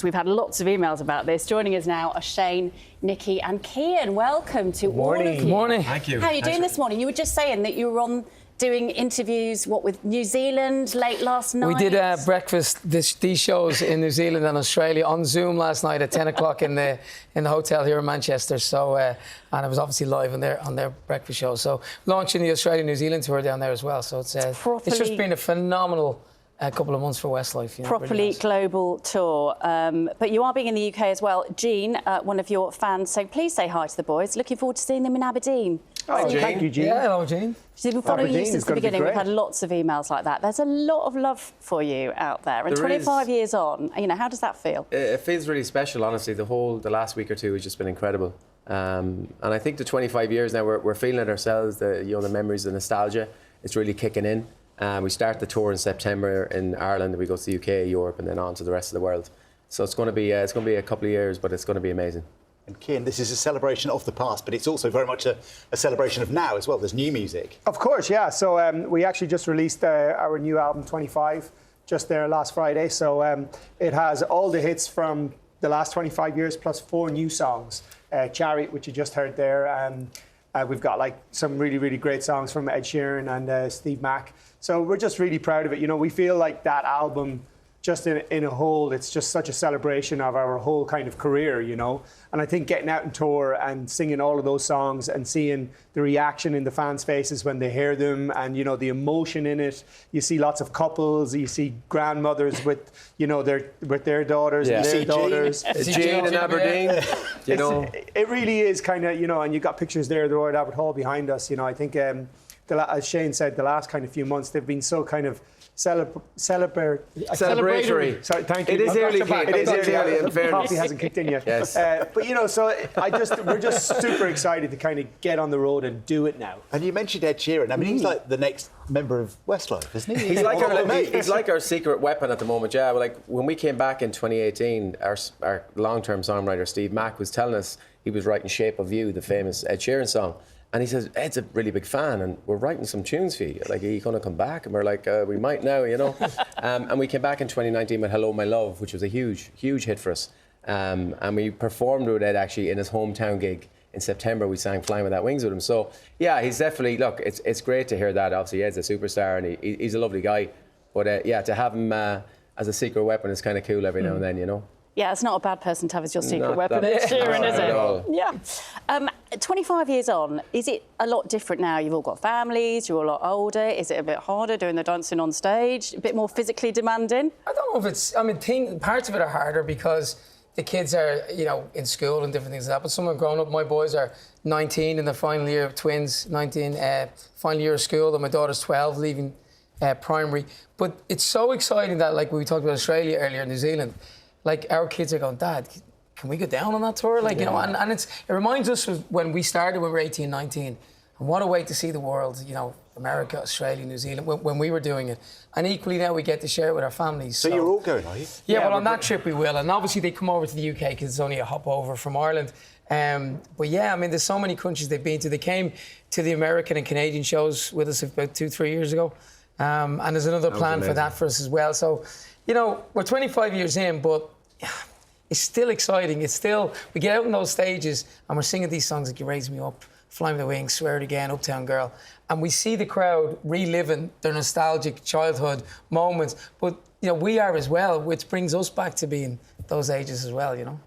We've had lots of emails about this. Joining us now are Shane, Nikki and Kian. Welcome to all of you. Good morning. Thank you. How are you doing this morning? You were just saying that you were on doing interviews, with New Zealand late last night? We did these shows in New Zealand and Australia on Zoom last night at 10 o'clock in the hotel here in Manchester. So, and it was obviously live on their breakfast show. So, launching the Australia-New Zealand tour down there as well. So it's just been a phenomenal couple of months for Westlife. You know, properly really nice. Global tour. But you are being in the UK as well. Jean, one of your fans, saying please say hi to the boys. Looking forward to seeing them in Aberdeen. Hi, Jean. Thank you, Jean. Yeah, hello, Jean. She's been following you since the beginning. Be We've had lots of emails like that. There's a lot of love for you out there. And There 25 is. years on, you know, how does that feel? It feels really special, honestly. The last week or two has just been incredible. And I think the 25 years now, we're feeling it ourselves, the memories, the nostalgia, it's really kicking in. We start the tour in September in Ireland, and we go to the UK, Europe, and then on to the rest of the world. So it's going to be a couple of years, but it's going to be amazing. And Kian, this is a celebration of the past, but it's also very much a celebration of now as well. There's new music. Of course, yeah. So we actually just released our new album, 25, just there last Friday. So it has all the hits from the last 25 years, plus 4 new songs. Chariot, which you just heard there. We've got like some really, really great songs from Ed Sheeran and Steve Mac. So we're just really proud of it. You know, we feel like that album, just in a whole, it's just such a celebration of our whole kind of career, you know. And I think getting out on tour and singing all of those songs and seeing the reaction in the fans' faces when they hear them, and you know the emotion in it. You see lots of couples, you see grandmothers with their daughters and their daughters. Jean in Aberdeen, you know. It really is kind of, you know, and you got pictures there of the Royal Albert Hall behind us. You know, I think as Shane said, the last kind of few months they've been so kind of celebratory. Sorry, thank you. It is early, Kate. It is early. In fairness. Coffee hasn't kicked in yet. Yes. But you know, so we're just super excited to kind of get on the road and do it now. And you mentioned Ed Sheeran. I mean, he's like the next member of Westlife, isn't he? He's like our secret weapon at the moment. Yeah, like when we came back in 2018, our long-term songwriter Steve Mac was telling us he was writing "Shape of You," the famous Ed Sheeran song. And he says, Ed's a really big fan, and we're writing some tunes for you. Like, are you going to come back? And we're like, we might now, you know. And we came back in 2019 with Hello, My Love, which was a huge, huge hit for us. And we performed with Ed, actually, in his hometown gig. In September, we sang Flying Without Wings with him. So, yeah, he's definitely, look, it's great to hear that. Obviously, Ed's a superstar, and he's a lovely guy. But, yeah, to have him as a secret weapon is kind of cool every now and then, you know. Yeah, it's not a bad person to have as your secret weapon. It's Sheeran, is it? Yeah. 25 years on, is it a lot different now? You've all got families, you're a lot older. Is it a bit harder doing the dancing on stage? A bit more physically demanding? I don't know if it's... I mean, parts of it are harder because the kids are, you know, in school and different things like that. But some have grown up. My boys are 19 in the final year of twins, 19, final year of school, and my daughter's 12, leaving primary. But it's so exciting that, like we talked about Australia earlier, New Zealand, like our kids are going, Dad, can we go down on that tour? Like, you know, and it reminds us of when we started when we were 18, 19. And what a way to see the world, you know, America, Australia, New Zealand, when we were doing it. And equally now we get to share it with our families. So you're all going, are you? Yeah, well, on that trip we will. And obviously they come over to the UK because it's only a hop over from Ireland. But yeah, I mean, there's so many countries they've been to. They came to the American and Canadian shows with us about 2-3 years ago. And there's another plan for that for us as well. So, you know, we're 25 years in, but it's still exciting. It's still, we get out on those stages and we're singing these songs like You Raise Me Up, Fly Me the Wings, Swear It Again, Uptown Girl. And we see the crowd reliving their nostalgic childhood moments. But, you know, we are as well, which brings us back to being those ages as well, you know.